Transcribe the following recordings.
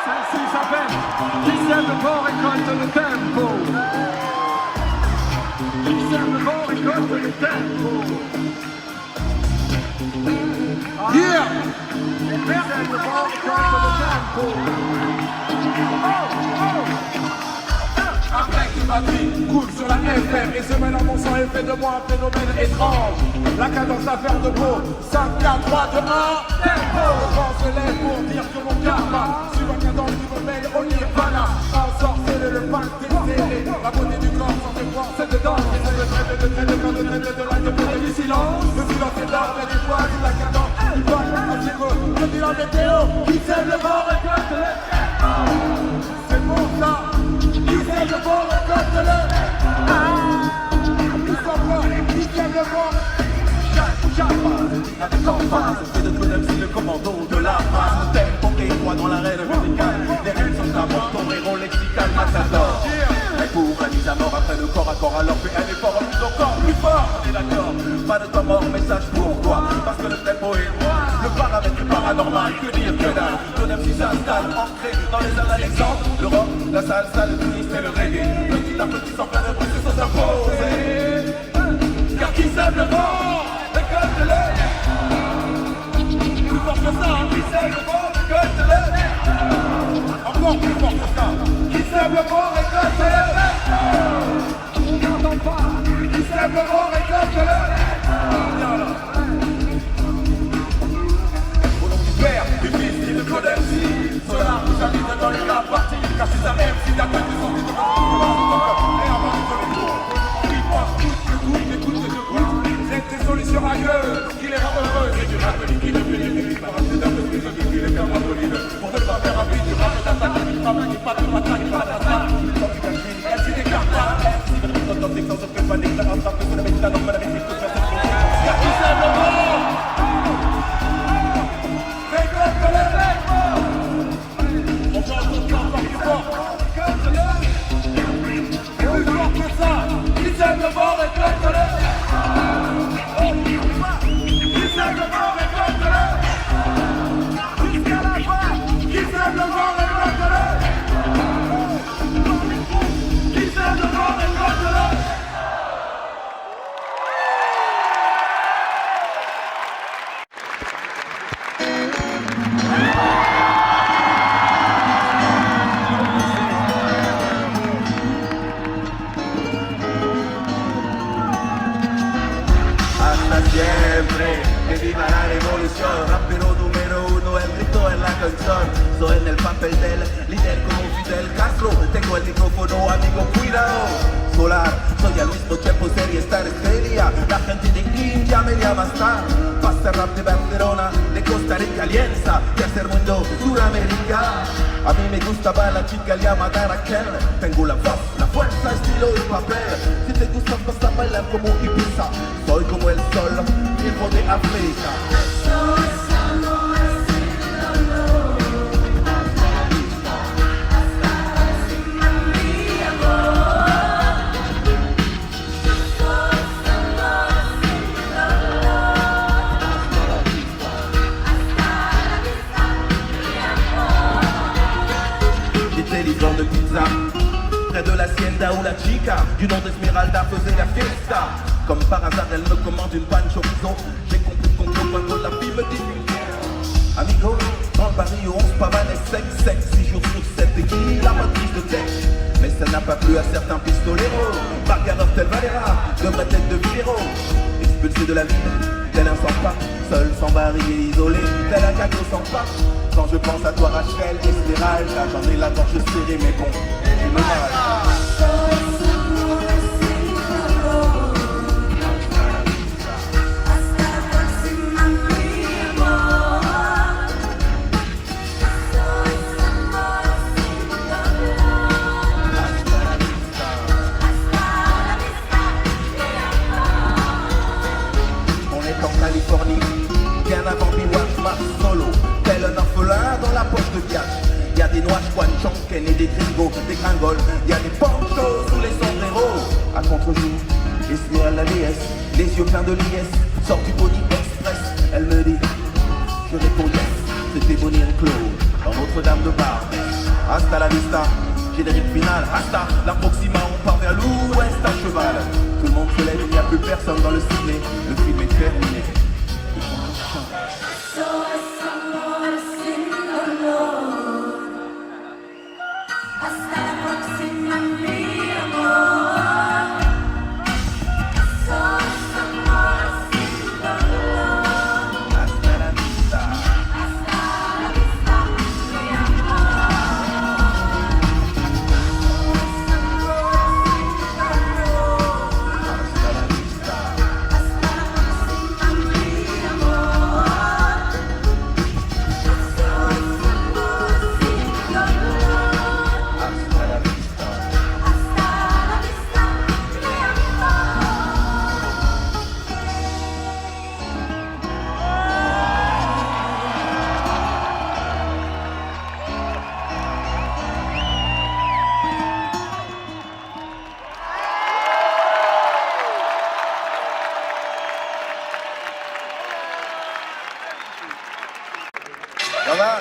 Celle-ci s'appelle Qui sème le vent récolte le tempo. Qui sème le vent récolte le tempo. Yeah! Qui sème le vent récolte le tempo. Après que ma vie coule sur la FM et se mêle à mon sang et fait de moi un phénomène étrange. La cadence à faire de beau, 5, 4, 3, 2, 1, tempo. Le vent se lève pour dire que mon karma suit ma cadence qui me mène au nirvana. Ensorcelé le pain décélé, la beauté du corps sans effort, c'est dedans. J'essaie de traiter, de la défaite du silence. Le silence est d'or, mais des fois sous la cadence. Il va à zéro, je dis la météo. Qui sème le vent récolte le tempo. C'est pour ça. Qui sème le vent récolte le Ils sont forts, qui sème le vent. Avec l'emphase, fait de tout MC le commando de la masse. Tempo et moi dans l'arène musicale. Les règles sont à mort, ton héros lexical matador. Et pour un mise à mort après le corps à corps, alors fais un effort encore plus fort. On est d'accord, pas de temps mort, message pour toi. Parce que le tempo est loin, le paramètre paranormal, que dire que dalle. Ton MC s'installe, ancré dans les airs d'Alexandre. Le rock, la salsa, le twist et le reggae. Petit à petit sans plein de bruit, c'est sans s'imposer. Car qui sème le vent? Plus fort que ça, qui sème le vent, récolte-le. Encore plus fort que ça. Qui sème le vent, récolte-le. On n'entend pas. Qui sème le vent, récolte-le. Au nom du Père, du Fils et de Codex, Solar nous invite dans les rap parties. Car c'est un MC d'attaque de sortie de votre et avant de faire le tour. Il pense tout ce que tout, il écoute ce que tout. C'est des solutions ailleurs, qui les rend heureux. C'est du rap liquide, il par un peu d'un peu plus de qui les faire rapide. Pour ne pas faire rapide, du rap d'attaque, du travail, pas de matraque, pas d'attaque. Quand tu gagnes, elle s'y décarte pas. Si le rythme d'authentique, sans aucune panique, la rattrape, que vous n'avez pas normal avec les coups de faire cette chose. Car qui sème le vent? Récolte-le! On chante encore plus fort. Plus fort que ça. Qui sème le vent, récolte-le! Que viva la revolución, rapero número uno, el grito en la canción. Soy en el papel del líder como Fidel Castro. Tengo el micrófono, amigo, cuidado. Solar, soy al mismo tiempo serie Star Estrella. La gente de India me llama Star. Pasa rap de Barcelona, de Costa Rica, Alianza, tercer mundo, Suramérica. A mí me gustaba la chica llamada Raquel. Tengo la voz, la fuerza, estilo y papel. Si te gusta vas a bailar como Ibiza. Soy como el sol, tiempo de África. Livreur de pizza près de l'hacienda où la chica du nom d'Esmeralda faisait la fiesta. Comme par hasard elle me commande une panne chorizo. J'ai compris qu'on quand la fille me dit amigo, dans le baril où on se pavane est sec, 6 jours sur 7 et qui la matrice de texte. Mais ça n'a pas plu à certains pistoleros. Margarov tel Valera devrait être de Villero. Expulsé de la ville, tel un sans-pas, seul, sans baril et isolé, tel un cadeau sans pas. Quand je pense à toi Rachel, Esmeralda, j'en ai la gorge serrée mais bon, j'ai le mal. On est en Californie, bien avant Biwak Mars Solo. Tel un orphelin dans la poche de Biach. Y'a des noix, Juan Chonken et des gringos, des gringoles. Y'a des pantos sous les sombreros. À contre-jour, Esmeralda l'IS, les yeux pleins de liesse. Sort du Bonnie Express, elle me dit. Je réponds yes, c'était Bonnie and Claude, dans Notre-Dame de Barbès. hasta la vista. Générique final, hasta la proxima, on part vers l'ouest à cheval. Tout le monde se lève, il n'y a plus personne dans le ciné. Le film est terminé. Ça va?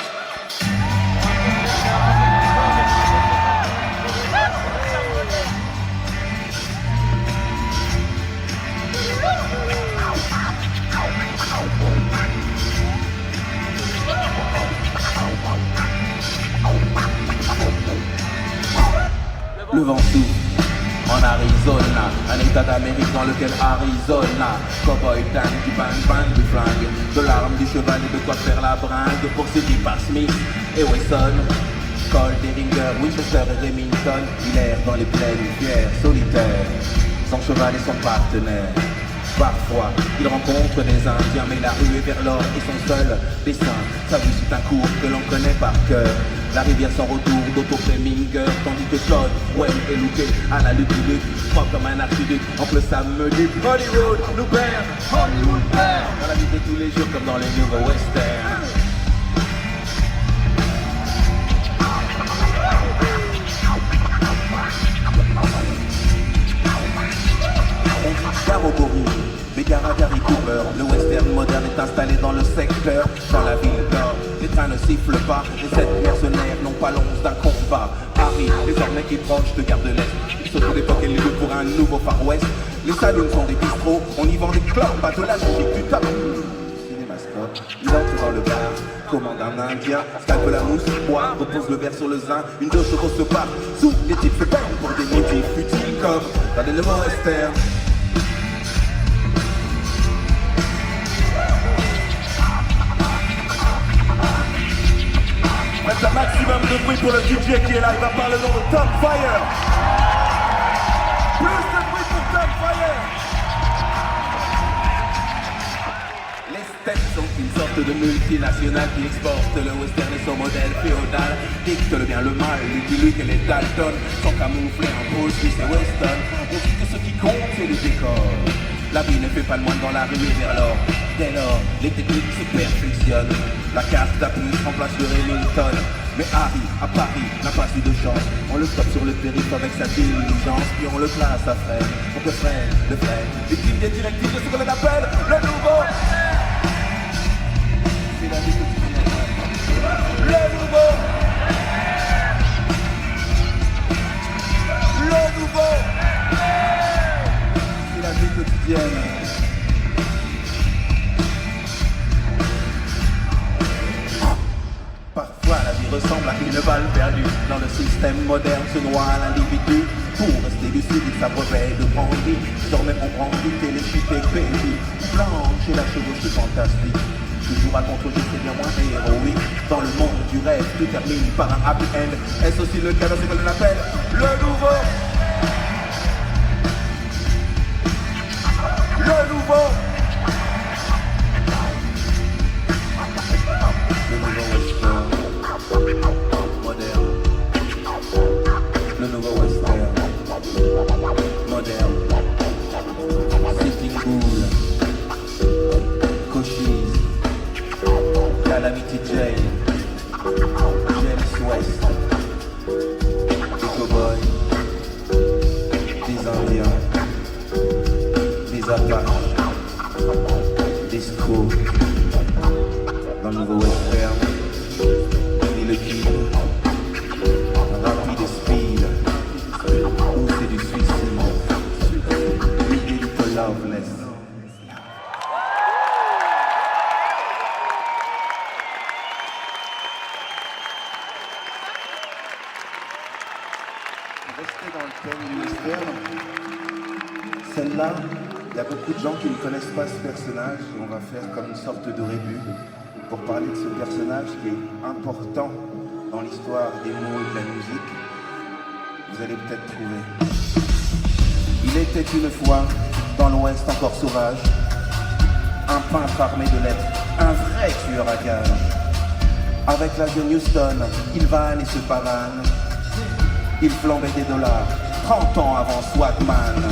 Le vent souffle en Arizona, un état d'Amérique dans lequel Arizona, cowboy tank, du bang du flingue, de l'arme, du cheval et de quoi faire la bringue, poursuivi par Smith et Wesson, Colt, Deringer, Winchester et Remington, il erre dans les plaines fiers, solitaires, son cheval et son partenaire. Parfois, il rencontre des Indiens, mais la rue est vers l'or et son seul dessin. Sa vie c'est un cours que l'on connaît par cœur. La rivière sans retour d'Otto Preminger, tandis que Todd, Wayne et Luke à la lutte du lutte, propre comme un archiduc, oncle Sam me dit Hollywood nous perd, Hollywood perd. Dans la vie de tous les jours comme dans les nouveaux westerns. Garogori, Megara Gary Cooper, le western moderne est installé dans le secteur. Dans la ville d'or, les trains ne sifflent pas, les 7 mercenaires n'ont pas l'once d'un combat. Harry, désormais est proche de Gare de l'Est, il se trouve l'époque et le lieu pour un nouveau Far West. Les saloons sont des bistrots, on y vend des clopes, pas de la musique du top. Cinémascope, il entre dans le bar, commande un indien, scalpe la mousse, boit, repose le verre sur le zin, une 2 chevaux se part, sous les types se peignent pour des motifs futiles comme dans les nouveaux westerns. Faites un maximum de bruit pour le DJ qui est là, il va par le nom de Top Fire. Plus de bruit pour Top Fire. Les States sont une sorte de multinationale qui exporte le western et son modèle féodal. Dicte le bien, le mal, Lucky Luke et les Dalton sont camouflés en Paul Smith et Weston. On dit que ce qui compte c'est le décor. La vie ne fait pas le moine dans la rue et vers l'or. Dès lors, les techniques se perfectionnent. La carte d'Apus remplace le Remington. Mais Harry, à Paris, n'a pas eu de chance. On le stoppe sur le périph' avec sa diligence. Puis on le place à freine, pour que freine, le freine. Victime des directives de ce qu'on appelle le nouveau. C'est la vie quotidienne. Le nouveau. Le nouveau. C'est la vie quotidienne. Parfois la vie ressemble à une balle perdue. Dans le système moderne se noie l'individu. Pour rester lucide il s'abreuve de brandy. Désormais on brandit et les chutes et baby. Blanche et la chevauche fantastique. Toujours à contre-jeu c'est bien moins héroïque. Dans le monde du rêve tout termine par un happy end. Est-ce aussi le cas de ce que l'on appelle le nouveau? Le nouveau. Le nouveau western moderne. Le nouveau western moderne. Sitting Bull, Cochise, Calamity Jane, James West, des cowboys, des indiens, des apaches, des scouts. Dans le nouveau western, ni le Kid, rester dans le thème du western. Celle-là, il y a beaucoup de gens qui ne connaissent pas ce personnage et on va faire comme une sorte de rébut pour parler de ce personnage qui est important dans l'histoire des mots et de la musique. Vous allez peut-être trouver. Il était une fois, dans l'Ouest encore sauvage, un peintre armé de lettres, un vrai tueur à gages. Avec l'âge de Newston, il vanne et se pavane. Il flambait des dollars, 30 ans avant Swagman.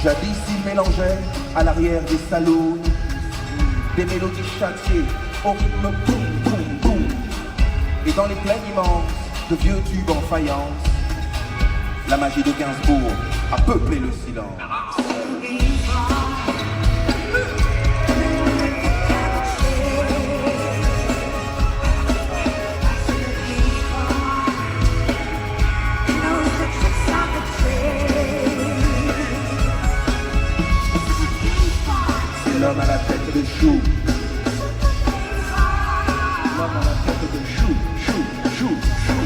Jadis, il mélangeait à l'arrière des saloons des mélodies chantées au rythme boum boum boum. Et dans les plaines immenses de vieux tubes en faïence, la magie de Gainsbourg a peuplé le silence. C'est l'homme à la tête de chou. L'homme à la tête de chou, chou, chou, chou.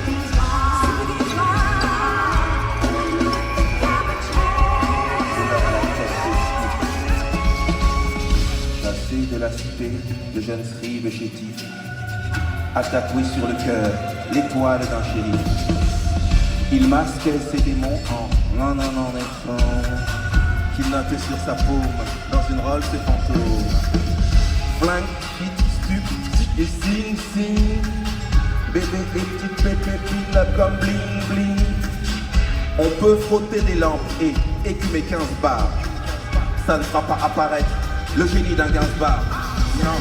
De la cité, le jeune scribe chétif a tatoué sur le cœur l'étoile d'un shérif. Il masquait ses démons en non effort qu'il notait sur sa paume dans une Rolls et fantôme. Flingue, hit, stup et sing. Bébé et petite pépé pile comme bling bling. On peut frotter des lampes et écumer 15 bars. Ça ne fera pas apparaître le génie d'un Gainsbourg. Non.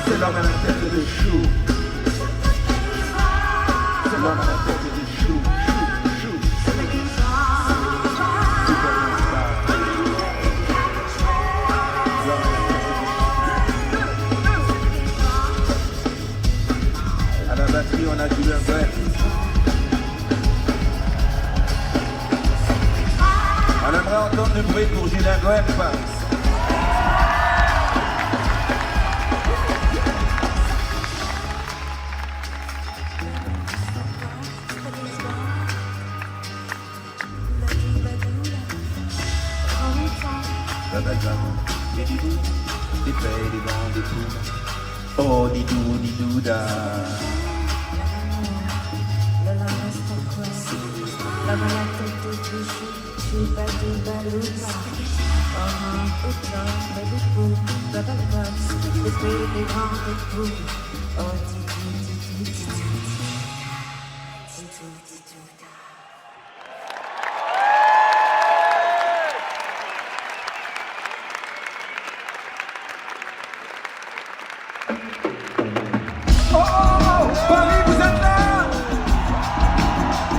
C'est l'homme à la tête de chou. C'est l'homme à la tête de chou. Chou, chou. À la batterie, on a Julien Goep. On aimerait entendre le bruit pour Julien Goep. Des didous, des paix, des vents, des tout. Oh, didou, didouda. Paris, vous êtes là?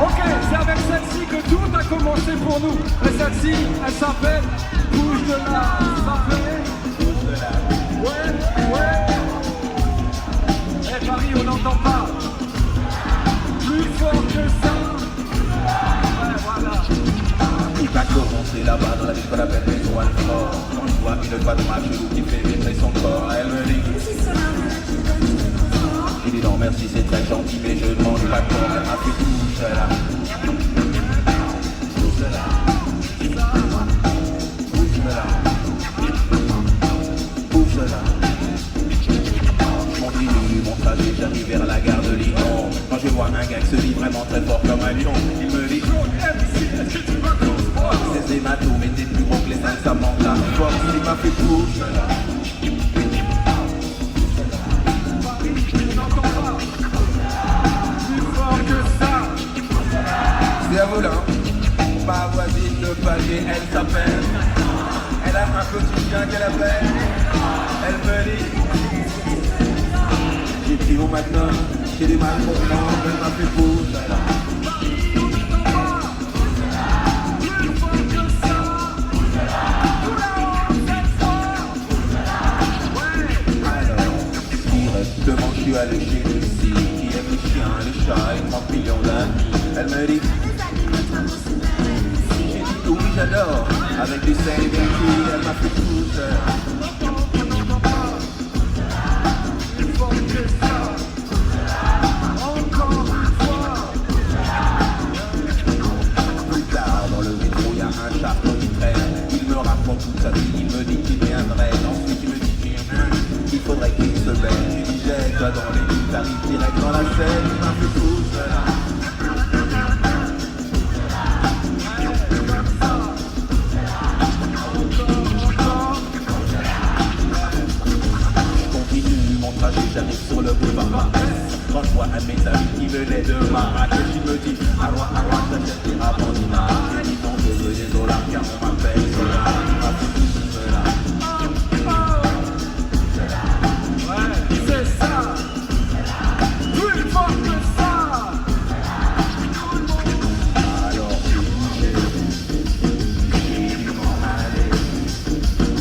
Ok, c'est avec celle-ci que tout a commencé pour nous. Et celle-ci, elle s'appelle Bouge de là. Ça fait Bouge de là. Ouais. Eh Paris, on n'entend pas. Plus fort que ça. Ouais, voilà. Il va commencer là-bas dans la ville qu'on appelle Maison Alfort. On voit une voix de match qui fait vibrer son corps. Elle me dit. J'ai dit non merci c'est très gentil mais je ne mange pas de corps. Elle m'a fait tout cela. Tout cela. Bouge là. Bouge là. Je continue mon trajet, j'arrive vers la gare de Lyon. Quand je vois un gars qui se dit vraiment très fort comme un lion, il me dit est-ce que tu vas voir ces hématomes étaient plus gros que les seins, ça manque la force. Il m'a fait bouge là. C'est à volant, ma voisine de palier, elle s'appelle. Elle a un petit chien qu'elle appelle. Elle me dit j'ai pris mon matin, j'ai des mal confiants, elle m'a fait bouge. Alors, il reste devant je suis allé chez Lucie, qui aime les chiens, les chats et 30 millions d'amis. Elle me dit, j'ai dit oui j'adore, avec du sel et bien cuit, elle m'a fait tout seul. Il me raconte toute sa vie, il me dit qu'il viendrait, ensuite il me dit qu'il faudrait qu'il se baigne. Je lui disais, toi dans les nuits, t'arrives direct dans la scène, il m'a fait tout cela. Je continue mon trajet, j'arrive sur le boulevard Marès. Quand je vois un de mes amis qui venait de Marrakech, il me dit, arroi, t'achètes des rabandina. J'ai dit non, je veux des dollars car on m'appelle cela. Il m'a fait tout cela. Ouais, c'est ça. Plus fort que ça. Alors j'ai bougé, j'ai dû m'en aller,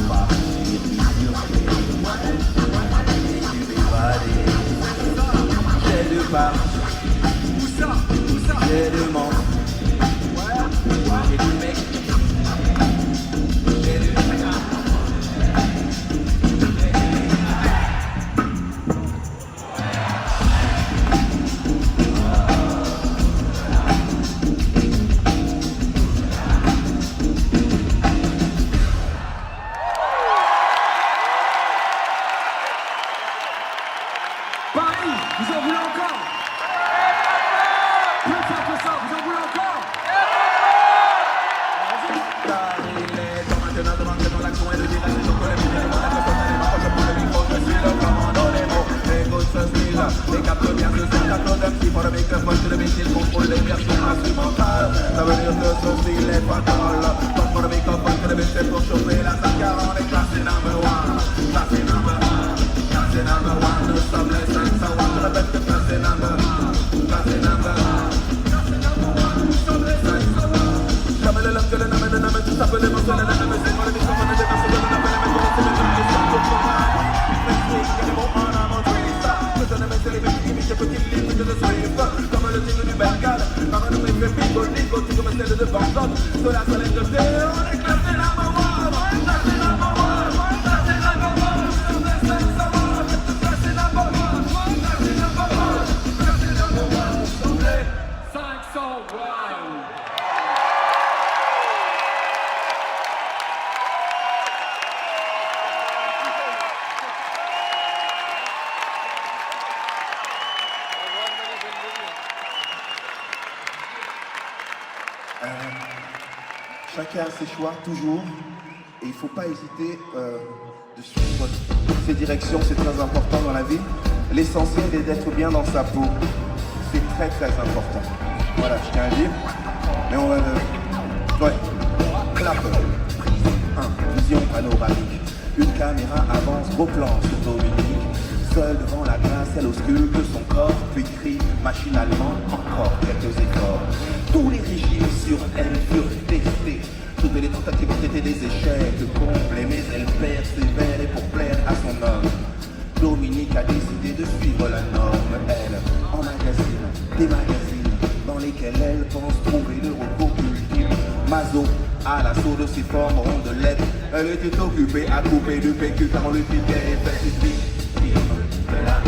partir du surfer, j'ai dû m'évader, j'ai dû partir, Où ça? Où ça? j'ai dû m'en, j'ai dû m'expliquer, j'ai dû Paris, vous en voulez encore? Plus fort que ça, vous en voulez encore? Maintenant l'action est de dire la saison que les musiques vont être spontanément. Quand je prends le micro, je suis le commandant des mots. Écoute ce style, et capte bien ce son. Capte d'un petit pour le microphone, c'est le métier de contrôle des versions instrumentales. Ça veut dire que ce style est fatal. Quand pour le microphone, c'est le métier pour chauffer la salle car on est classé number one. Classé number one, classé number one. Nous sommes les 501, je répète que classé number one. Classé number one, classé number one. Nous sommes les 501. Jamais le lame que le nomme, tout ça peut les mentionner, le nomme, c'est moi le microphone de défense, je le nomme, les mecs, c'est les mêmes questions pour moi. M'explique, il y a des mots en amont, twist. Je te nomme, c'est les mêmes qui imitent des petits livres que de Swift. Comme le tigre du Bengale, maman nous fait pico, nico, tu comme celle de Bangkok. Sur la soleil de terre, on est classé number one. Classé number one, classé number one. Sur les 501, classé number one. Classé number one, classé number one. Sur les 501. Chacun a ses choix, toujours. Et il ne faut pas hésiter de suivre ses directions, c'est très important dans la vie. L'essentiel est d'être bien dans sa peau. C'est très très important. Voilà, je tiens à dire. Mais on va... Ouais. Clap. Prise 1. Vision panoramique. Une caméra avance, gros plan sur Dominique. Seule devant la glace, elle ausculte son corps, puis crie machinalement encore quelques efforts. Tous les régimes sur elle furent testés. Toutes les tentatives ont été des échecs complets, mais elle persévère et pour plaire à son homme. Dominique a décidé de suivre la norme, elle, emmagasine des magazines dans lesquels elle pense trouver le repos ultime. Mazo, à l'assaut de ses formes rondelettes, elle était occupée à couper du PQ car on lui piquait les fesses victimes de la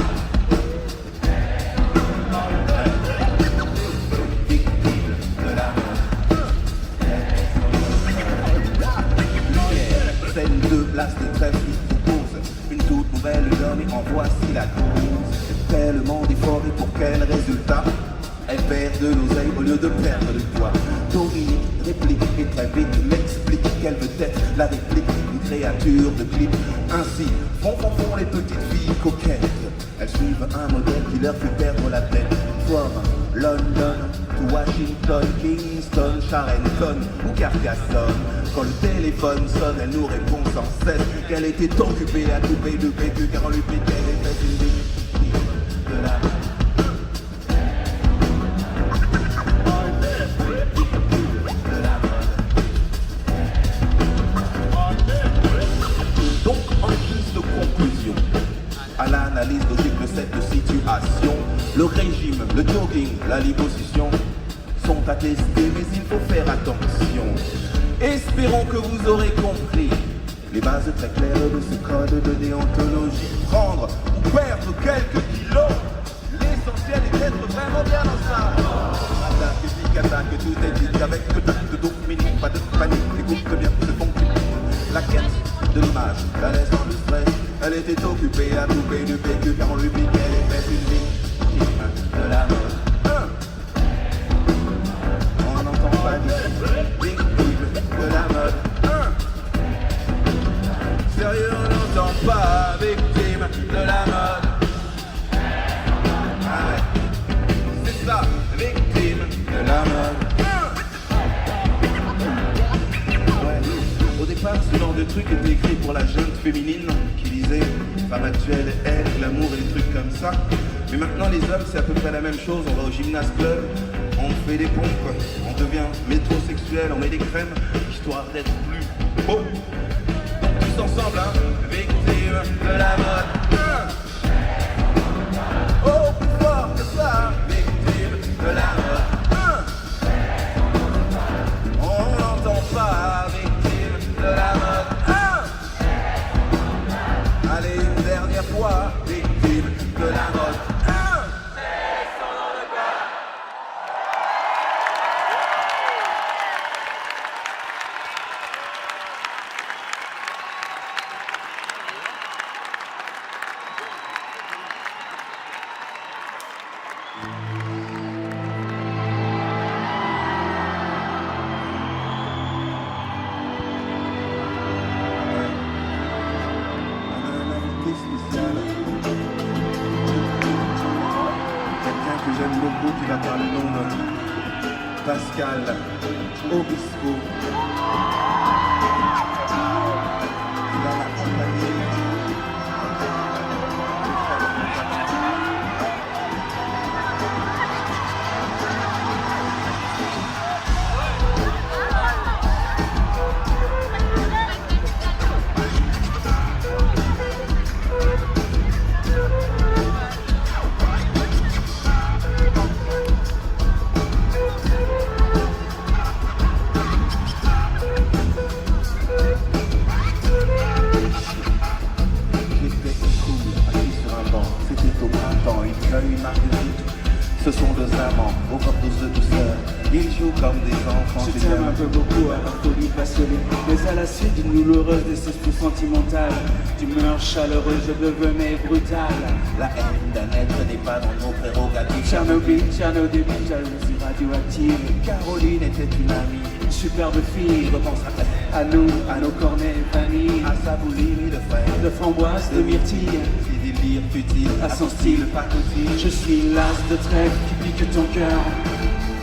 scène de place de trêve qui propose une toute nouvelle donne et en voici la cause. Tellement d'efforts et pour quel résultat? Elle perd de l'oseille au lieu de perdre le poids. Dominique réplique et très vite m'explique qu'elle veut être la réplique d'une créature de clip. Ainsi font les petites filles coquettes. Elles suivent un modèle qui leur fait perdre la tête. From London to Washington, Kingston, Charenton ou Carcassonne. Quand le téléphone sonne, elle nous répond sans cesse qu'elle était occupée à couper le PQ car on lui piquait les fesses une victime de la... Donc en guise de conclusion à l'analyse logique de cette situation. Le régime, le jogging, la liposuction sont attestés, mais il faut faire attention. Espérons que vous aurez compris les bases très claires de ce code de déontologie. Prendre ou perdre quelques kilos, l'essentiel est d'être vraiment bien dans ça. Attaque, pique, attaque, tout est dit avec le tact de Dominique, pas de panique, écoute bien le bon clip. La quête de l'image, la laisse dans le stress. Elle était occupée à couper du PQ car on lui piquait les fesses, une victime de la mode. On n'entend pas dire victime de la mode. Sérieux, on n'entend pas victime de la mode. Ah ouais, c'est ça, victime de la mode. Ouais. Au départ, ce genre de truc était écrit pour la jeune féminine qui disait femme actuelle, elle, l'amour et des trucs comme ça. Mais maintenant, les hommes, c'est à peu près la même chose. On va au gymnase club, on fait des pompes, on devient métrosexuel, on met des crèmes, histoire d'être plus beau. Tous ensemble, hein, victime de la mode. Oh, plus fort que ça, victime de la mode. On n'entend pas, victime de la mode. Allez, une dernière fois, victime de la mode. Qui va par le nom de Pascal Obispo. Il va l'accompagner. Ce sont deux amants, aux overdoses de douceur. Ils jouent comme des enfants. Je t'aime un peu beaucoup à la folie passionnée, mais à la suite d'une douloureuse déception sentimentale, d'humeur chaleureuse, je devenais brutal. La haine d'un être n'est pas dans nos prérogatives. Tchernobyl, Tchernobyl, jalousie radioactive. Caroline était une amie, Une superbe fille, repense à elle, à nous, à nos cornets vanille, à sa boulimie de fraises, de framboise, de myrtille, si délire futile, à son style pacotille. Je suis l'as de trèfle qui pique ton cœur,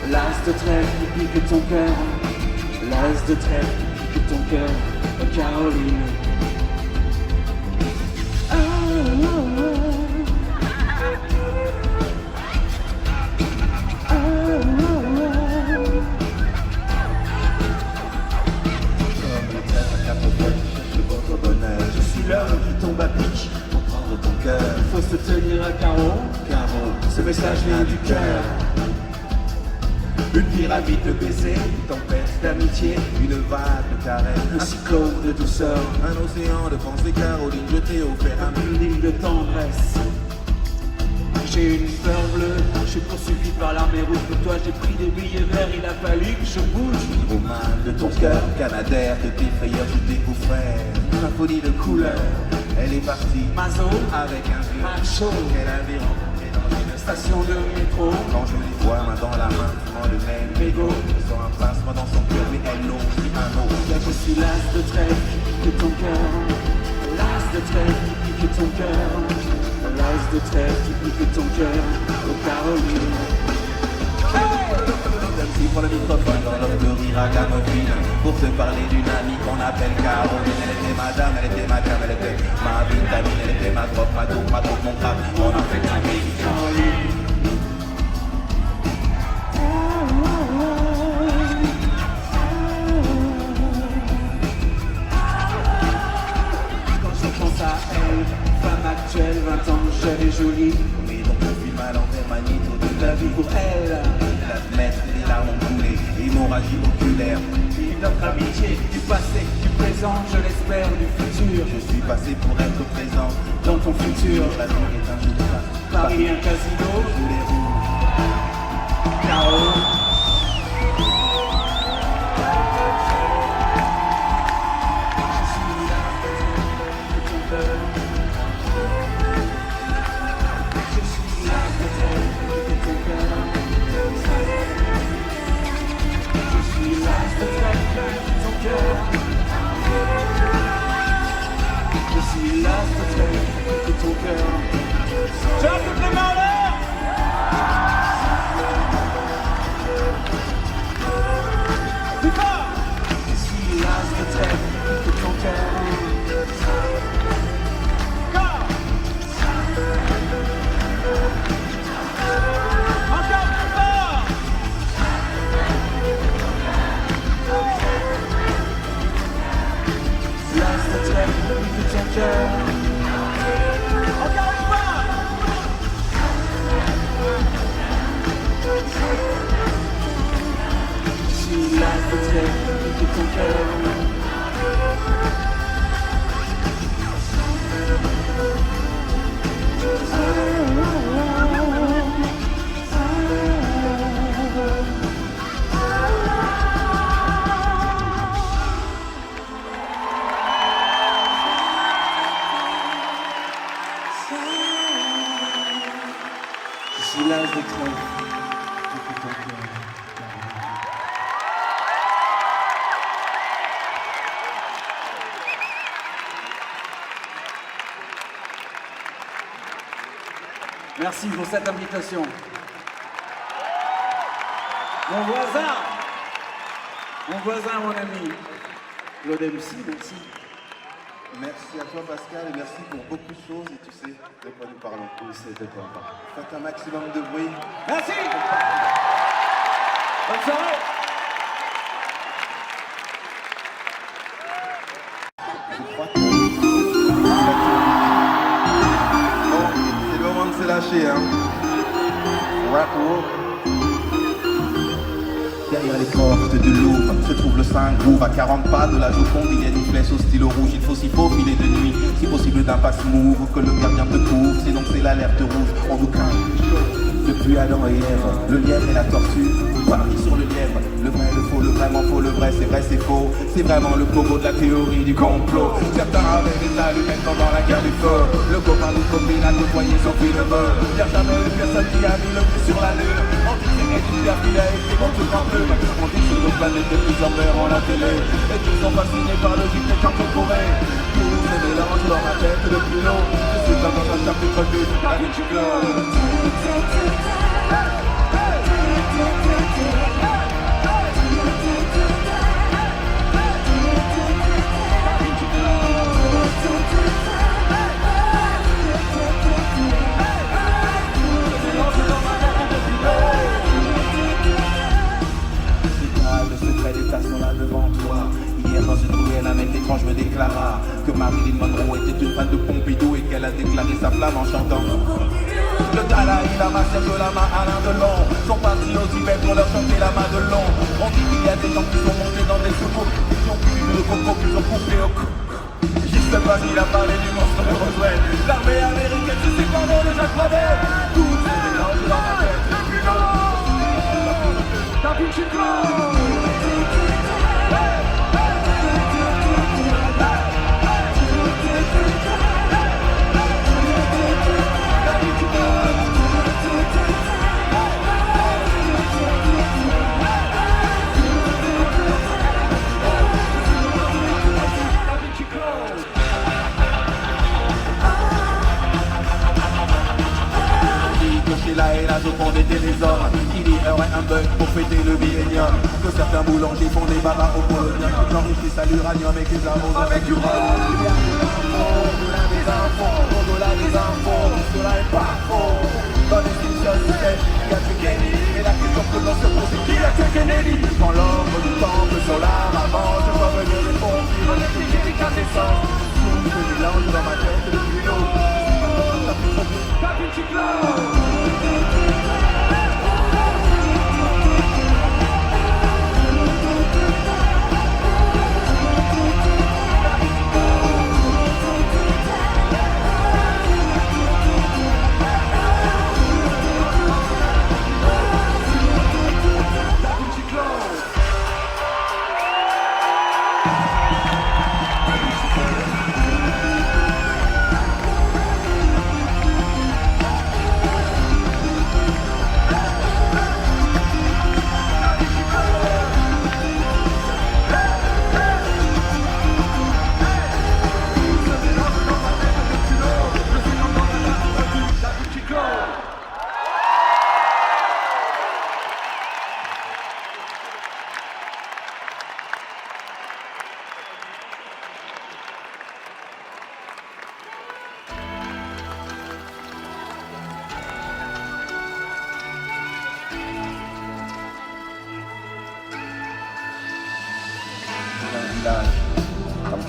l'as de trèfle qui pique ton cœur, l'as de trèfle qui pique ton cœur, oh Caroline. Ah, ah, ah. Je suis l'homme qui tombe à pic pour prendre ton cœur. Faut se tenir à carreau, Caro, ce message vient du cœur. une pyramide de baisers, une tempête d'amitié, une vague de caresse, Un cyclone de douceur, un océan de pensée. Caroline, je t'ai offert un une ligne de tendresse. J'ai une peur bleue, je suis poursuivi par l'armée rouge. Pour toi j'ai pris des billets verts, il a fallu que je bouge. roman de ton cœur, canadaire de tes frayeurs, je découvrais une symphonie de couleurs. Elle est partie, Mazo, avec un vieux macho, qu'elle avait rencontré dans une station de métro. Quand je les vois main dans la main, fumant le même mégot, sans un pincement dans son cœur, mais elle n'a aussi un autre. Là je suis l'as de trèfle qui pique ton cœur, l'as de trèfle qui pique ton cœur, l'as de trèfle qui pique ton cœur, oh Caroline. Celle-ci prend le microphone dans l'heure de rire à gamme fine pour te parler d'une amie qu'on appelle Caroline. Elle était madame, elle était ma cam, elle était ma vitamine, elle était ma drop, ma dope, mon crap. On a fait un mix, Caroline. Quand je pense à elle, femme actuelle, 20 ans, jeune et jolie. Mais donc la vie pour elle. L'admettre, les larmes ont coulé, hémorragie oculaire. Vive notre amitié du passé, du présent, je l'espère, du futur. Je suis passé pour être présent Dans ton futur, La vie est un jeu de cartes. Paris un casino, Sous les roues. chaos. Je suis là de ton cœur. Je suis là de ton cœur. Je suis là de ton cœur. Je suis là de ton cœur. J'ai toutes les mains en l'air. Je suis là de ton cœur. Encore plus fort. Place de trêve de ton cœur. Encore une fois. Je suis là de trêve de ton cœur. Je suis l'âge de trêve de ton cœur. Merci pour cette invitation. Mon voisin, mon ami, Claude MC, merci. Merci à toi Pascal et merci pour beaucoup de choses et tu sais de quoi nous parlons. On sait de quoi on parle. Faites un maximum de bruit. Merci. Bonne soirée. Je crois que... Bon, c'est le moment de se lâcher, hein. Rock and roll. Derrière les portes du Louvre se trouve le Saint-Groove. À 40 pas de la Joconde, il y a une flèche au stylo rouge. Il faut s'y faufiler de nuit, si possible d'un passe-move, que le gardien te couvre, sinon c'est l'alerte rouge. On vous craint. Depuis Adam et Ève, le lièvre et la tortue, Paris sur le lièvre. Le vrai, le faux, le vraiment faux, le vrai, c'est faux. C'est vraiment le pogo de la théorie du complot. Certains avaient des allumettes pendant la guerre du feu. Le copain ou copine a côtoyé son fil de feu. Y'a jamais eu personne qui a mis le pied sur la lune. On dit que c'est Edith qui a écrit contre le plume. On dit que nos planètes de plus en verront la télé. Et tous sont fascinés par le gilet quand on courait. Tous ces mélanges dans ma tête de culot. Je suis comme dans un chapitre du Da Vinci Code. Le secret des tasses sont là devant toi. Hier dans une ruelle, un mec étrange me déclara que Marilyn Monroe était une fan de Pompidou et qu'elle a déclaré sa flamme en chantant. Le Dalai Lama serre la main à Alain Delon. Sont partis au Tibet pour leur chanter la main de long. On dit qu'il y a des gens qui sont montés dans des secours, qui ont bu le coco, qu'ils ont coupé au cou. Juste pas qu'il a parlé du monstre de Roswell. L'armée américaine se séparant de Jacques Pradel. Tout se mélange dans ma tête depuis longtemps. Da Vinci Code. C'est là et là, je prends des télésormes. Il y aurait un bug pour fêter le millénium. Que certains boulangers font des babas au polonium. Qu'ils enrichissent à l'uranium et qu'ils arrosent avec du rhum. Il y a des infos, au-delà des infos, au-delà des infos. Cela est pas faux. Dans les fictions, c'est qui a tué Kennedy. Et la question que l'on se pose, c'est qui a tué Kennedy. Quand l'ombre du temple solaire avance, je vois venir les pompiers, électriques et incandescents. Tout se mélange dans ma tête depuis l'eau. Da Vinci Code.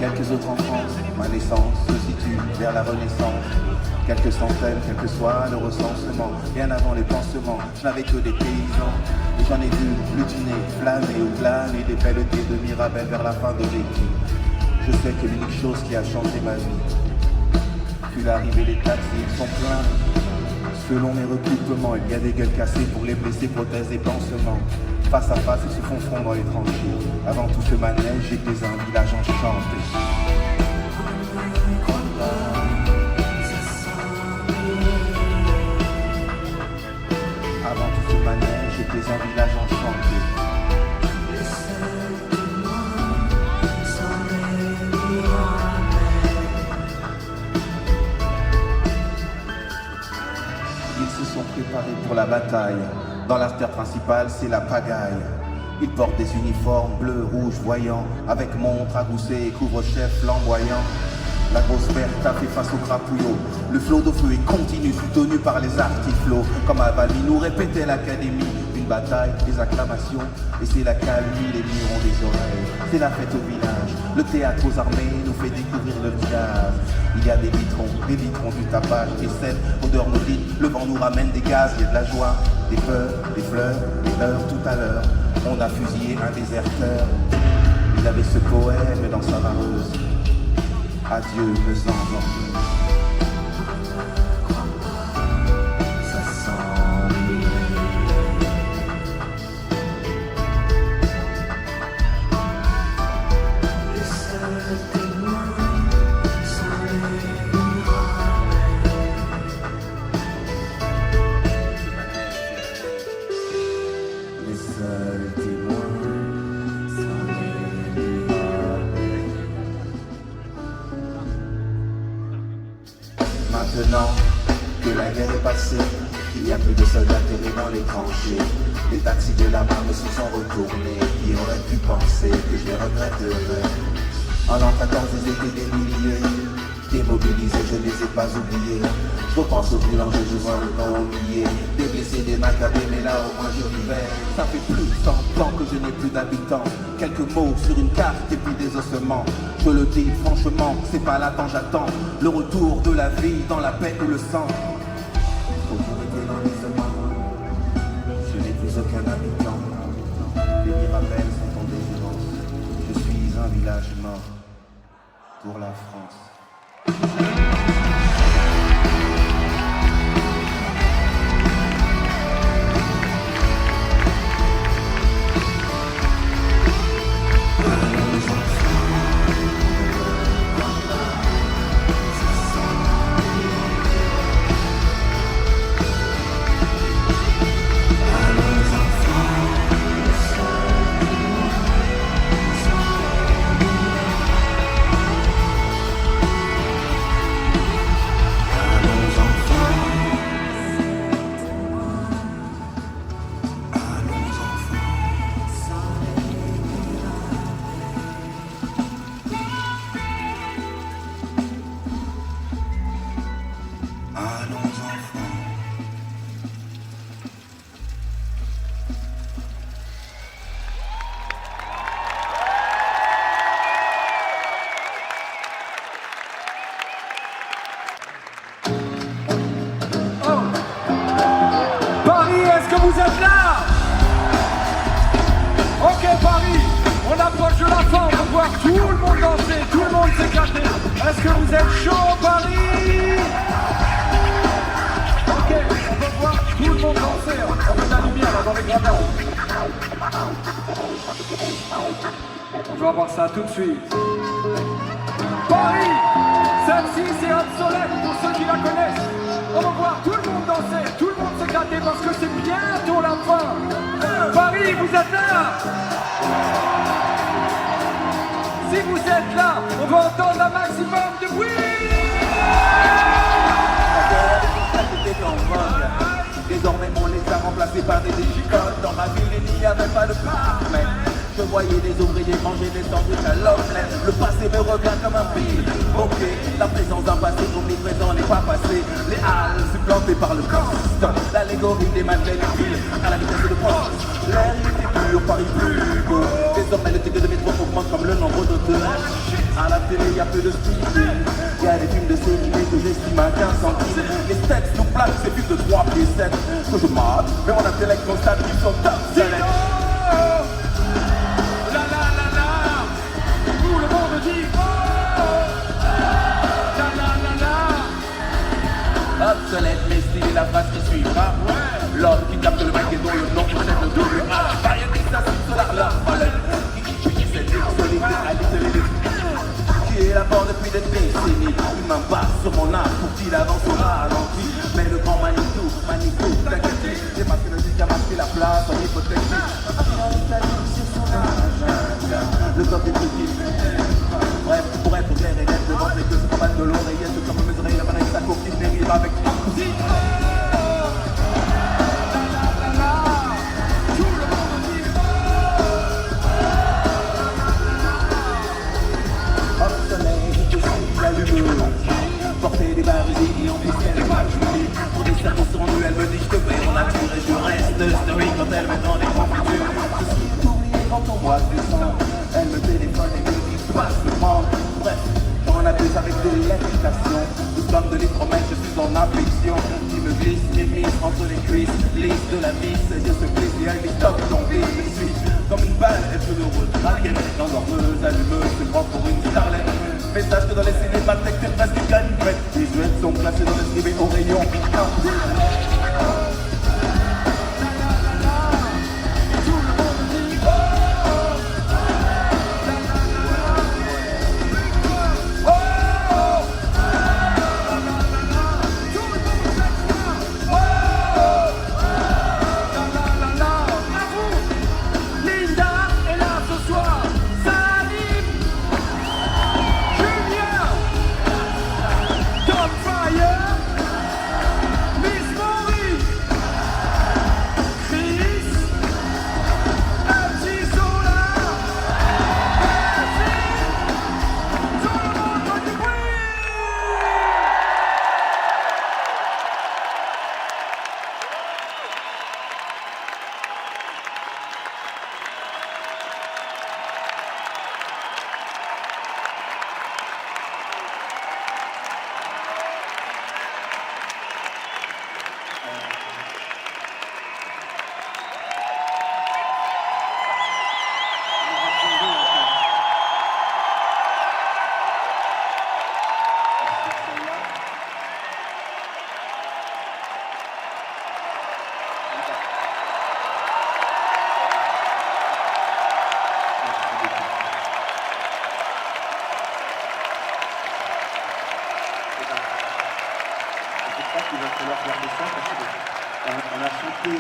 Quelques autres en France, ma naissance se situe vers la Renaissance. Quelques centaines, quel que soit le recensement, bien avant les pansements, je n'avais que des paysans. Et j'en ai vu mutiner, flâner ou glaner des pelletés de Mirabel vers la fin de l'été. Je sais que l'unique chose qui a changé ma vie fut l'arrivée des taxis, ils sont pleins. Selon mes recoupements, il y a des gueules cassées pour les blessés, prothèses et pansements. Face à face, ils se font fondre dans les tranchées. Avant tout ce manège, j'étais un village enchanté. Avant tout ce manège, j'étais un village enchanté. Ils se sont préparés pour la bataille. Dans l'artère principale, c'est la pagaille. Ils portent des uniformes bleus, rouges, voyants, avec montre agoussée et couvre-chef flamboyant. La grosse Bertha fait face au crapouillot. Le flot de feu est continu, soutenu par les artiflots. Comme à Valmy nous répétait l'académie. Une bataille, des acclamations, et c'est la calmie, les murs ont des oreilles. C'est la fête au village, le théâtre aux armées nous fait découvrir le jazz. Il y a des vitrons, du tapage, des scènes, odeurs maudites. Le vent nous ramène des gaz, il y a de la joie, des peurs, des fleurs, des heures. Tout à l'heure, on a fusillé un déserteur. Il avait ce poème dans sa vareuse. Adieu, me semble. Maintenant que la guerre est passée, il n'y a plus de soldats terrés dans les tranchées. Les taxis de la marne se sont retournés. Qui aurait pu penser que je les regretterais? En l'an 14, ils étaient des milliers. Démobilisés, je ne les ai pas oubliés. Je repense aux boulangers, je vois le temps au millier. Des blessés, des macabées, mais là au moins je vivais. Ça fait plus de 100 ans que je n'ai plus d'habitants. Quelques mots sur une carte et puis des ossements. Je le dis franchement, c'est pas là-temps j'attends. Le retour de la vie dans la paix ou le sang. Faut arrêter l'enlisement. Je n'ai plus aucun habitant. Les mirabelles sont en délivrance. Je suis un village mort pour la France. Vous êtes là? Ok Paris, on approche de la fin, on va voir tout le monde danser, tout le monde s'éclater. Est-ce que vous êtes chaud Paris? Ok, on va voir tout le monde danser. On met la lumière là dans les gradins. On va voir ça tout de suite. Paris, celle-ci c'est obsolète pour ceux qui la connaissent. On va voir tout le monde danser, tout le monde s'éclater parce que c'est bientôt la fin. Paris, vous êtes là? Si vous êtes là, on va entendre un maximum de bruit. Désormais on les a remplacés par des digicoles. Dans ma ville il n'y avait pas de parc. Je voyais des ouvriers manger des sandwichs à l'omelette. Le passé me revient comme un pile. Ok, la présence d'un passé omniprésent n'est pas passé. Les halles supplantées par le cost. L'allégorie des madeleines et villes à la vitesse de poste. L'air était pur, Paris plus beau. Désormais le ticket de métro augmente comme le nombre d'auteurs. À la télé, y a peu de style. Y a des films de série que j'estime à 15 centimes. Les textes nous plaquent ces films de 3 pieds 7 que je mate, mais mon intellect constate qu'ils sont top select. La la la la, tout le monde dit oh. La la la la. Obsolète, mais style la phrase qui suivra. L'homme qui capte le mic et dont le nom possède le double A. Variété s'assiste sur la relève. Qui cette solide à l'italienne. Qui élabore depuis des décennies. Il m'embarque sur mon art pour qu'il avance au ralenti. Mais le grand Manitou, t'inquiète, j'ai marqué le disque, a marqué la place en hypothèque. Sur son agenda, le corps est petit. Bref, pour être clair et net, devant les que ce combat de l'oreillette, comme mesurer la manette, sa coquille dérive avec. Porter des barisés en piscine, les matchs pour des cerveaux sur nous, elle me dit je te paie en nature et je reste story quand elle met dans les confitures. Je suis oublié quand on voit du sang, elle me téléphone et me dit passe le manque. Bref, j'en abuse avec de l'application, tout comme de l'hydromètre, je suis en affliction. Qui me glisse, m'immisce entre les cuisses, lisse de la vis, je se glisse et elle dit stop, ton vie me suit. Comme une balle, elle se déroule, raquette, endormeuse, allumeuse, se prend pour une starlette. Message que dans les cinémathèques, t'es presque canipette. Les jouettes sont placées dans le ciné au rayon. Il va falloir garder ça parce qu'on a chanté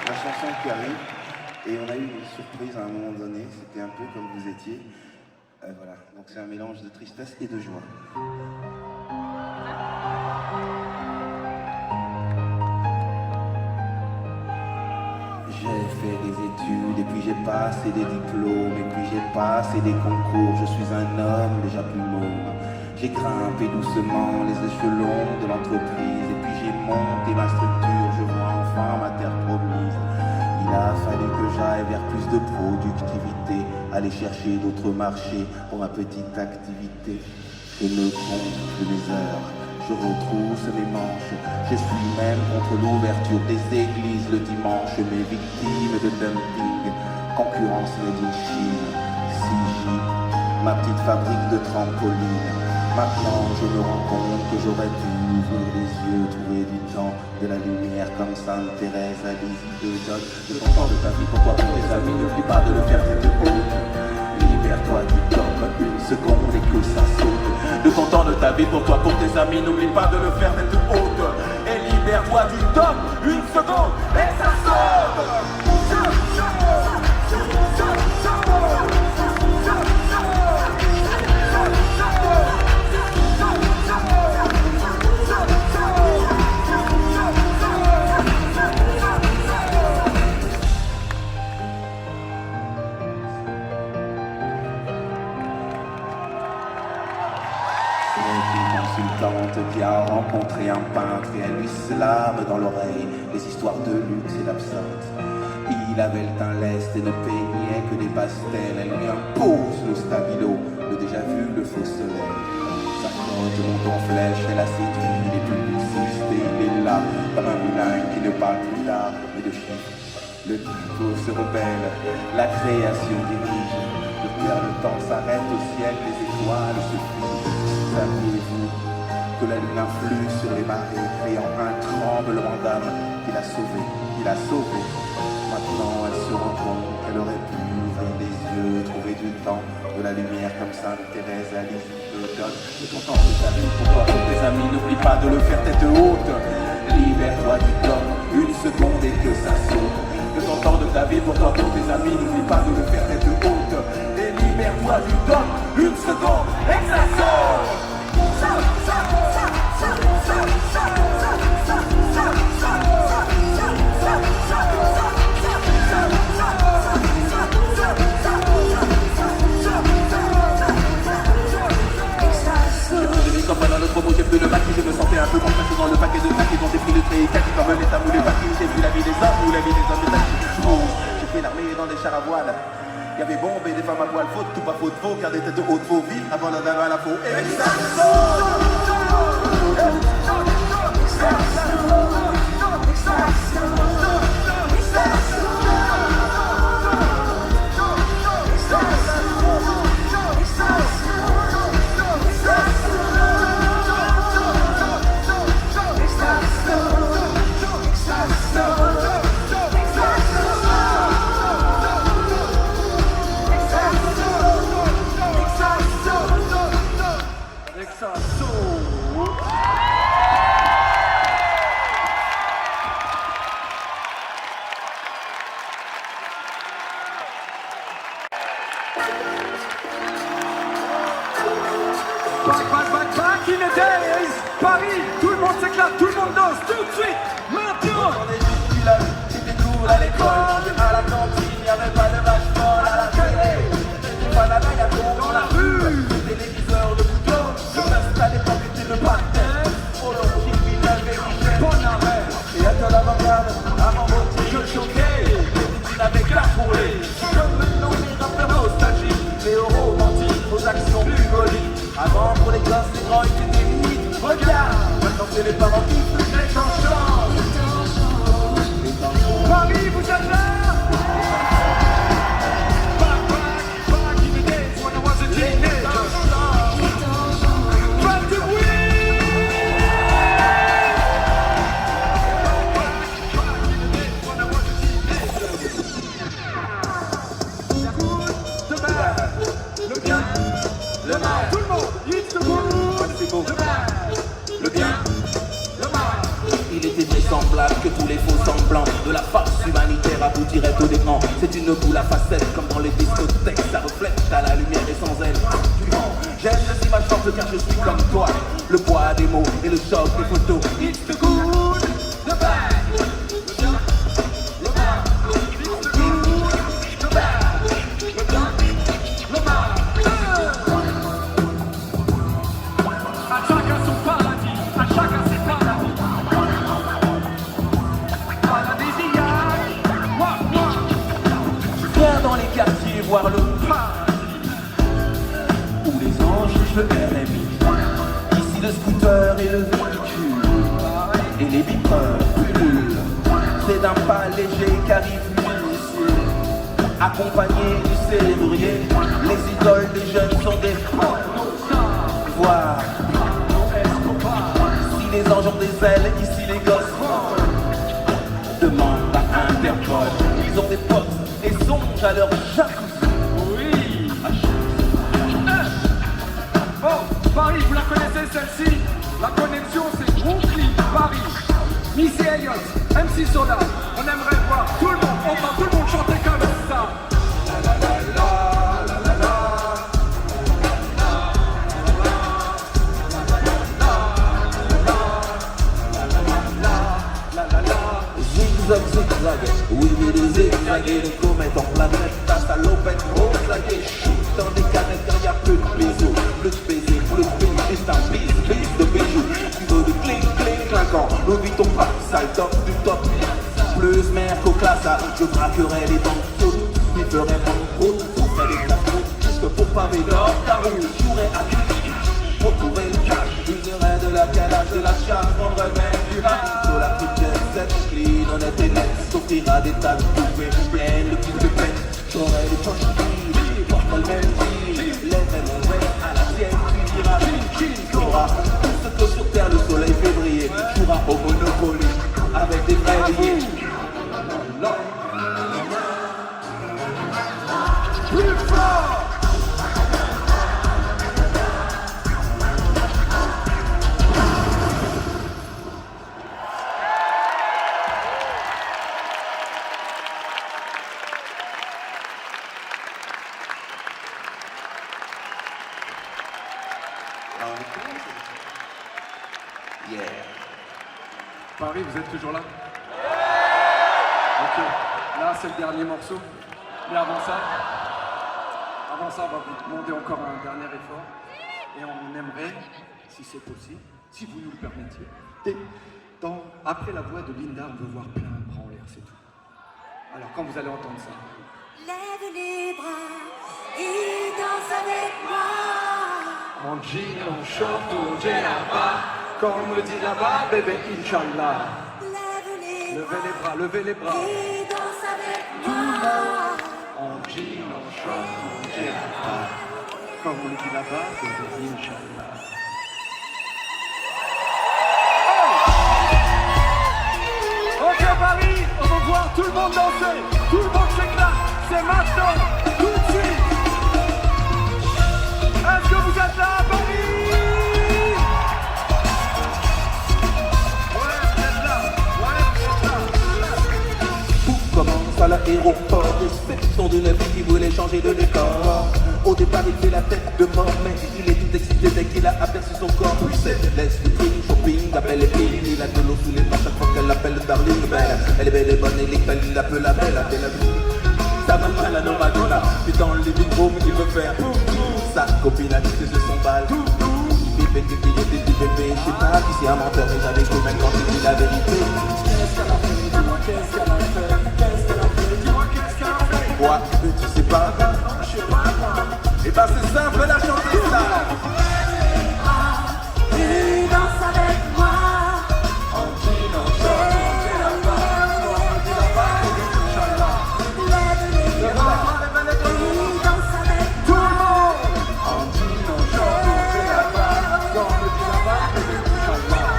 la chanson qui arrive et on a eu une surprise à un moment donné, c'était un peu comme vous étiez. Voilà, donc c'est un mélange de tristesse et de joie. J'ai fait des études et puis j'ai passé des diplômes et puis j'ai passé des concours, je suis un homme déjà plus môme. J'ai grimpé doucement les échelons de l'entreprise et puis j'ai monté ma structure, je vois enfin ma terre promise. Il a fallu que j'aille vers plus de productivité, aller chercher d'autres marchés pour ma petite activité. Je ne compte plus mes heures, je retrousse mes manches, je suis même contre l'ouverture des églises le dimanche, mes victimes de dumping, concurrence made in Chine, CJ, ma petite fabrique de trampoline. Maintenant je me rends compte que j'aurais pu ouvrir les yeux, trouver du temps, de la lumière comme Sainte Thérèse, Alice de John. De ton temps de ta vie pour toi, pour tes amis, n'oublie pas de le faire tête haute. Libère-toi du top, une seconde et que ça saute. De ton temps de ta vie pour toi, pour tes amis, n'oublie pas de le faire tête haute. Et libère-toi du top, une seconde et ça saute. Qui a rencontré un peintre et elle lui slame dans l'oreille les histoires de luxe et d'absinthe. il avait le teint leste et ne peignait que des pastels. Elle lui impose le stabilo, le déjà vu, le faux soleil. Sa cote monte en flèche, elle a séduit les publicistes et il est là, comme un moulin qui ne parle plus d'art mais de chiffres. Le niveau se rebelle, la création dirige. Le cœur, le temps s'arrête au ciel, les étoiles se figent. Saviez-vous que la lune influe sur les marées, créant un tremblement d'âme qui l'a sauvé, Maintenant, elle se rend compte qu'elle aurait pu ouvrir les yeux, trouver du temps, de la lumière comme Sainte Thérèse, Alice, donne de ton temps de ta vie pour toi, pour tes amis, n'oublie pas de le faire tête haute. Libère-toi du temps, une seconde et que ça saute. De ton temps de ta vie pour toi, pour tes amis, n'oublie pas de le faire tête haute. Et libère-toi du temps, une seconde et que ça saute. Comme pendant notre promo, j'ai plus le maquis, je me sentais un peu compressé dans le paquet de maquis dont j'ai pris le trait et kaki comme un état moulé paquis. J'ai vu la vie des hommes ou la vie des hommes de taxi. J'ai fait l'armée dans des chars à voile. Il y avait bombe et des femmes à poil, faute, tout pas faute faux, car des têtes hautes faux vivre avant d'en avoir la faux. Et ça Back in the days, Paris, tout le monde s'éclate, tout le monde danse, tout de suite, maintenant. On est juste tu l'as vu, c'était cool à l'école, à la cantine, y'avait pas de vache folle à la télé. C'était pas la bague à dans la rue, le téléviseur, le couteau, le reste à l'époque était le parterre. Oh non, j'ai mis la vérité, bon arrêt. Et à toi l'avant-garde, avant votre je choqué, tu n'avais qu'à rouler. Comme maintenant les rappeurs nostalgiques, les romantiques, aux actions frivoliques. Avant pour les gosses, les grands étaient limites. Regarde, maintenant c'est les parents qui font les temps changent. Paris, vous êtes là? Back in the days when I was a teenager. Faites du bruit! Back in the days when I was a teenager. Le mal, le bien, le mal, tout le monde, it's the good, le mal, Le bien, le mal. il était vraisemblable que tous les faux semblants de la farce humanitaire aboutiraient au dément. C'est une boule à facettes comme dans les discothèques. Ça reflète à la lumière et sans elle du vent. J'aime ces images fortes car je suis comme toi. Le poids des mots et le choc des photos. It's the good, the bad, le bien, le mal. It's the good, the bad, le bien, le mal. À chacun son paradis, à chacun ses paradis. Paradisiaque, moi. Viens dans les quartiers voir le paradis où les anges jouent le RMI. Ici le scooter et le véhicule et les bipreurs pullulent. C'est d'un pas léger qu'arrive l'huissier, accompagné du célébrier. Les idoles des jeunes sont des voir si les anges ont des ailes, ici les gosses volent. Demande à Interpol, ils ont des potes et songent à leur jacuzzi. Oui. Bon, Paris, vous la connaissez celle-ci? La connexion, c'est Brooklyn, Paris. Missy Elliott, MC Soda. On aimerait voir tout le monde, entendre tout le monde chanter comme ça. Zigzag, zigzag, oui mais les zigzaguer, les comètes en planète, ta salopette, rosaguer, shoot dans des canettes, car y'a plus de bisous, plus de baisers, plus de billes, juste un bis de bijoux, tu veux du clink, clink, clinquant, n'oublie ton pas, sale top du top, plus mer qu'au classa. Je braquerai les banques toutes, puis ferai mon route, ferai des plateaux, puisque pour paver d'or, la roue, jouerai à tout, retrouver le cash, userai de la calage, de la chasse, prendrai même du hache. Sur la petite jet, clean, honnête et net, s'offrira des tas de poupées pleines de petites pépettes. J'aurai des poches vides, porte le même style, lèverai mon verre à la sienne, tu diras, t'auras tout ce que sur terre le soleil fait briller, jouera au Monopoly avec des vrais billets. Plus fort! Yeah. Paris, vous êtes toujours là? Ok, là c'est le dernier morceau. Mais avant ça, on va vous demander encore un dernier effort. Et on aimerait, si c'est possible, si vous nous le permettiez, après la voix de Linda, on veut voir plein de bras en l'air, c'est tout. Alors quand vous allez entendre ça, Lève les bras et danse avec moi. en jean, en short ou en djellaba, comme on me dit là-bas, bébé, Inch'Allah. Levez les bras. Et danse avec moi. En jean, en short ou en djellaba, comme on le dit là-bas, bébé, Inch'Allah. Ok Paris, on va voir tout le monde danser, tout le monde s'éclate, c'est maintenant, tout de suite. Est-ce que vous êtes là Paris? Ouais, vous êtes là, Tout commence à l'aéroport, réception d'une fille qui voulait changer de décor. Au départ il fait la tête de mort, mais il est tout excité dès qu'il a aperçu son corps. Puis c'est laisse le prix, shopping, appelle les filles, il a de l'eau sous les bras chaque fois qu'elle l'appelle darling belle. Elle est belle et bonne, elle est belle, il l'appelle la belle, elle la vie. Ça va mal à nos Madonna, puis dans le living room il veut faire sa copine a dit que c'est son bal. Bébé, bébé, c'est pas qui c'est un menteur et j'avais tout même quand il dit la vérité. Qu'est-ce qu'elle a fait? Dis-moi qu'est-ce qu'elle a fait? Qu'est-ce qu'elle a fait? Dis-moi qu'est-ce qu'elle a fait? Quoi, tu sais pas? Je sais pas quoi. Et ben c'est simple, elle a chanté ça. Et danse avec moi. En jean, en short, en djellaba, comme on me dit là-bas, bébé, Inch'Allah. Lève les bras et danse avec Tout moi. le monde! En jean, en short, en djellaba, comme on me dit là-bas, bébé, Inch'Allah.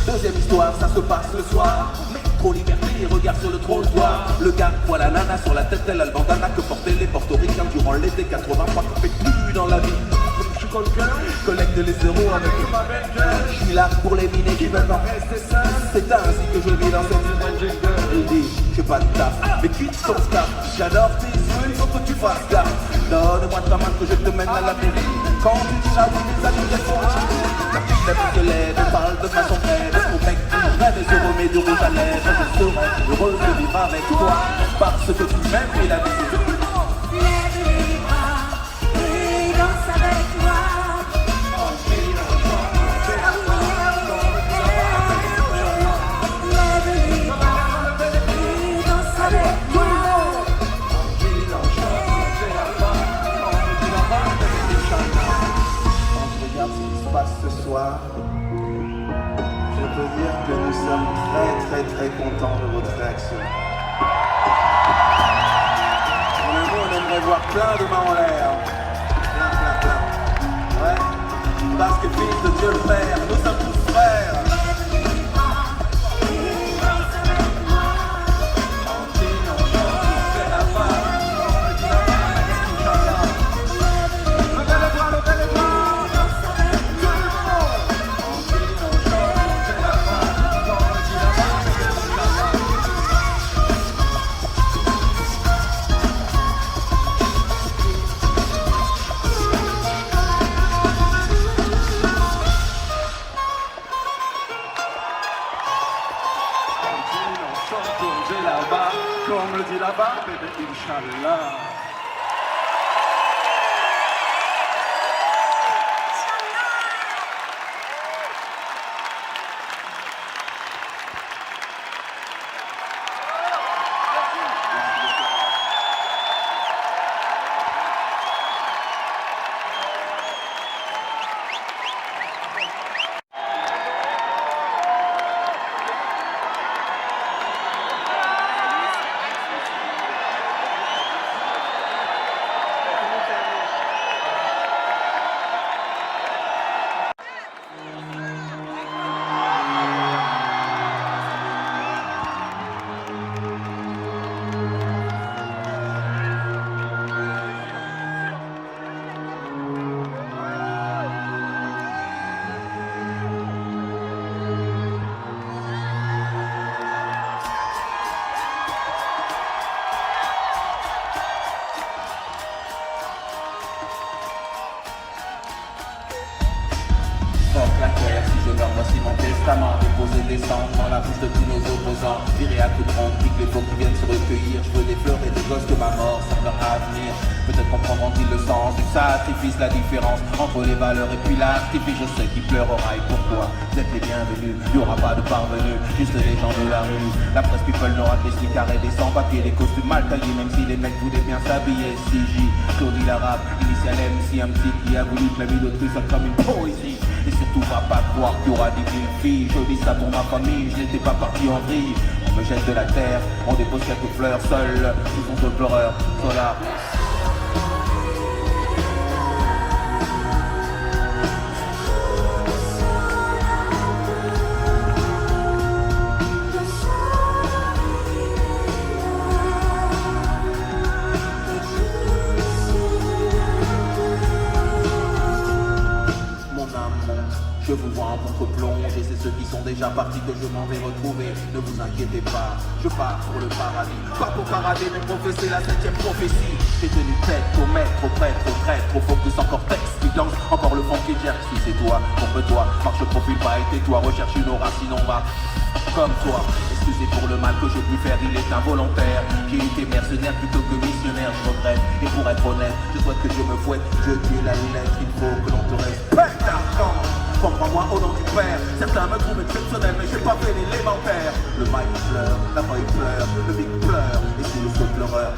Deuxième histoire, ça se passe le soir. Métro liberté, regard sur le trottoir. Le gars voit la nana sur la tête, elle a le bandana que portaient les portoricains durant l'été 80. Pas qu'on fait plus dans la vie. Je suis quelqu'un, Collecte les euros avec ma belle gueule. Je suis là pour les minés qui veulent en Restez seul. C'est ainsi que je vis dans cette ville. Il dit, j'ai pas de taf, mais quitte ton staff. J'adore tes yeux, il faut que tu fasses gaffe. Donne-moi ta main que je te mène à la mairie. Quand tu diras oui, mes amis répondent. La fille se lève et parle de façon brève. Mon mec, tu rêves et se remet du rouge à lèvres. Je serai heureux de vivre avec toi. Parce que tu m'aimes et la vie c'est tout. Lève les bras et danse avec moi. Lève les bras et danse avec moi. Quand je regarde ce qui se passe ce soir, je peux dire que nous sommes très contents de votre réaction. En un mot, on aimerait voir plein de mains en l'air. Plein. Ouais. Parce que fils de Dieu le Père, nous sommes tous frères. Comme on le dit là-bas, bébé, Inch'Allah. mon testament, déposer des cendres dans la bouche de tous nos opposants. Virer à coups de ronde, pique les faux qui viennent se recueillir. Je veux des fleurs et des gosses que ma mort sans leur avenir. Peut-être comprendront-ils le sens du sacrifice, la différence entre les valeurs et puis l'artifice. Je sais qui pleurera et pourquoi. Vous êtes les bienvenus, il n'y aura pas de parvenus, juste les gens de la rue. La presse people n'aura que des slicards et des sans-papiers, les costumes mal taillés, même si les mecs voulaient bien s'habiller. CJ, Claudie l'arabe, initial MC, un petit qui a voulu que la vie d'autrui soit comme une poésie. Et surtout va pas croire qu'il y aura des villes filles. Je dis ça pour ma famille, je n'étais pas parti en vrille. On me jette de la terre, on dépose quelques fleurs seuls, sous son seul pleureur, Solar. Je vous vois en contre-plonge et c'est ceux qui sont déjà partis que je m'en vais retrouver. Ne vous inquiétez pas, je pars pour le paradis. Pas pour parader mais professer la 7ème prophétie. J'ai tenu tête au maître, au prêtre, au traître, au focus encore texte qui danse, encore le fond qui gère. Si c'est toi, pompe-toi, marche profil pas et tais-toi, recherche une aura sinon va comme toi. Excusez pour le mal que j'ai pu faire, il est involontaire. J'ai été mercenaire plutôt que missionnaire, je regrette. Et pour être honnête, je souhaite que Dieu me fouette. Je tue la lettre, il faut que l'on te respecte. Comprends-moi au nom du Père. Certains me trouvent exceptionnel, mais j'ai pas fait l'élémentaire. Le mic pleure, la feuille pleure, le mic pleure, et sous le feu pleureur.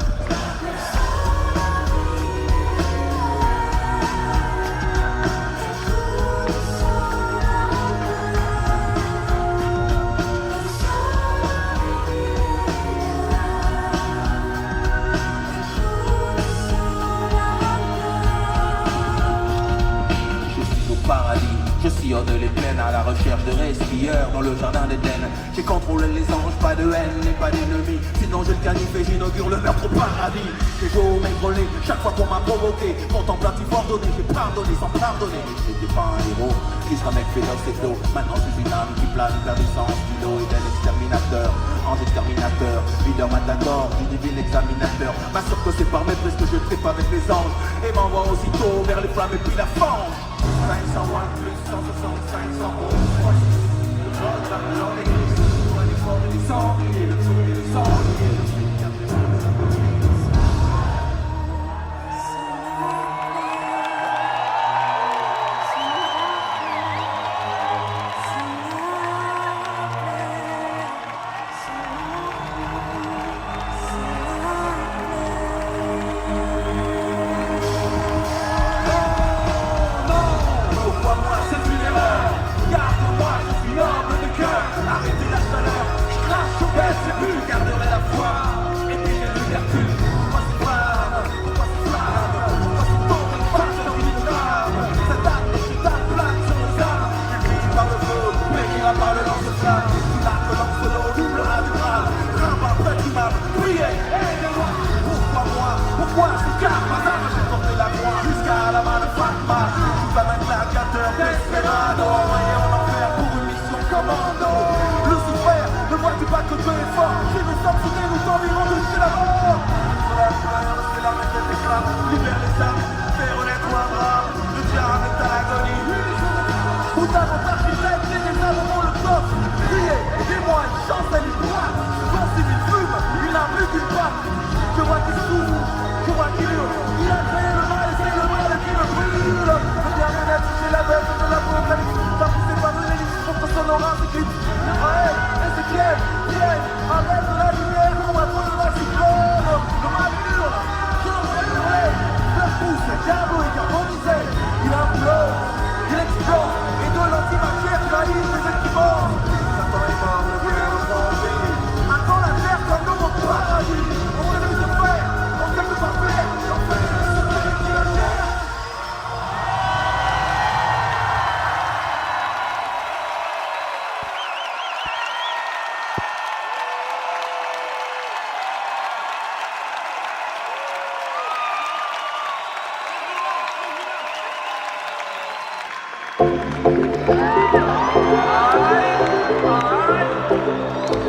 Je sillonne les plaines à la recherche de respieurs dans le jardin d'Éden. J'ai contrôlé les anges, pas de haine et pas d'ennemis. Sinon je le canifie et j'inaugure le meurtre au paradis. J'ai beau m'égrôler chaque fois qu'on m'a provoqué. Contemplatif ordonné, j'ai pardonné sans pardonner. Mais j'étais pas un héros, juste un mec féroce et d'eau. Maintenant je suis une âme qui plane vers le sens du lot et d'un exterminateur. Ange exterminateur, leader matador, du divin examinateur. M'assure que c'est par maîtrise que je tripe avec les anges. Et m'envoie aussitôt vers les flammes et puis la fange. 501 plus 165, 111. Le vol va me l'en église. Pour les forts et les sangliers, le tour et les sangliers.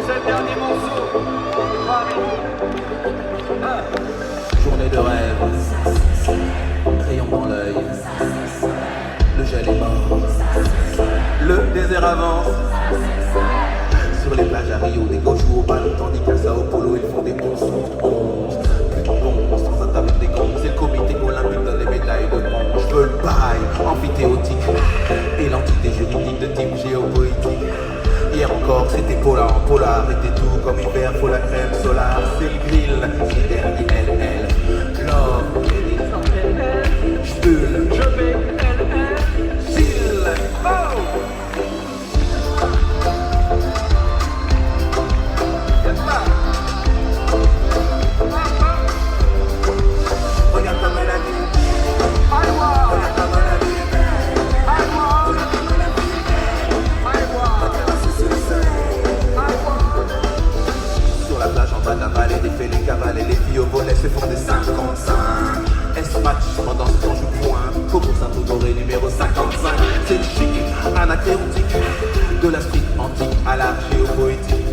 C'est le dernier morceau. Journée de rêve, crayon dans l'œil, le gel est mort, le désert désert avance. Sur les plages à Rio, des gauchos au ballon, tandis qu'à Sao Paulo, ils font des 11 contre 11. Plus de monstres, ça tape des cons. C'est le comité olympique donne les médailles de bronze. Je veux le bail amphithéotique et l'entité juridique de type géopolitique. Hier encore, c'était polar, polar était tout comme hiver, faut la crème solaire. C'est le grill, critère ILL. Love, j'bulle, je vais LL. Chill, oh! Regarde comme elle a dit. Regarde comme elle a dit. Sur la plage en bas de la vallée, des fées, les cavales et les filles au volet se font des 5 contre 5. S-match pendant ce temps je point. Coco Saint-Honoré numéro 55. C'est le chic, anacréontique. De la street antique à la géopoétique.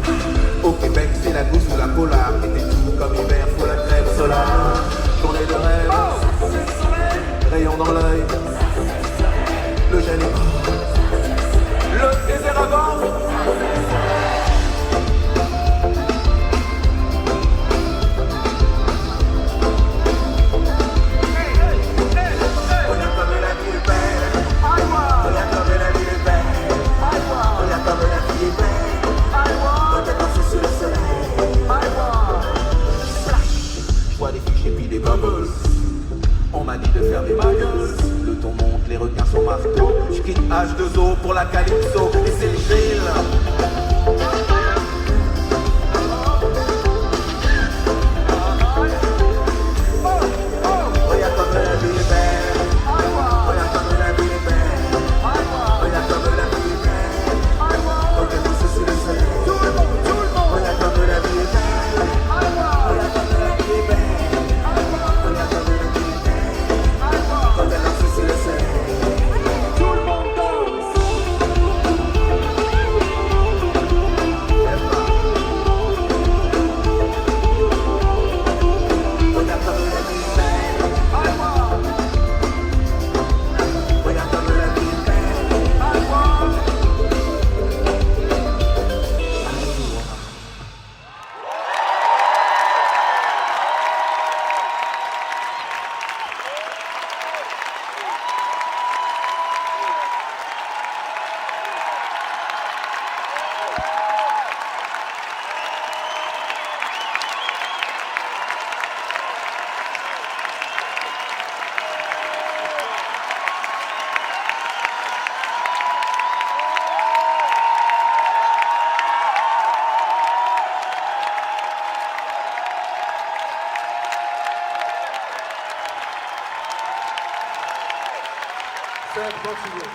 Au Québec c'est la gousse ou la polar. Et tout comme hiver, faut la crème solaire. Journée de rêve, rayon dans l'œil. Le gel est mort. Le désert avance. On m'a dit de faire des bagels. Le ton monte, les requins sont marteaux. Je quitte H2O pour la Calypso. Et c'est le grill. Regarde comme la vie est belle. Regarde comme la vie est belle. Regarde comme la vie est belle. Regarde comme sous le soleil. Regarde comme la vie est belle. Regarde comme la vie est belle. Continue.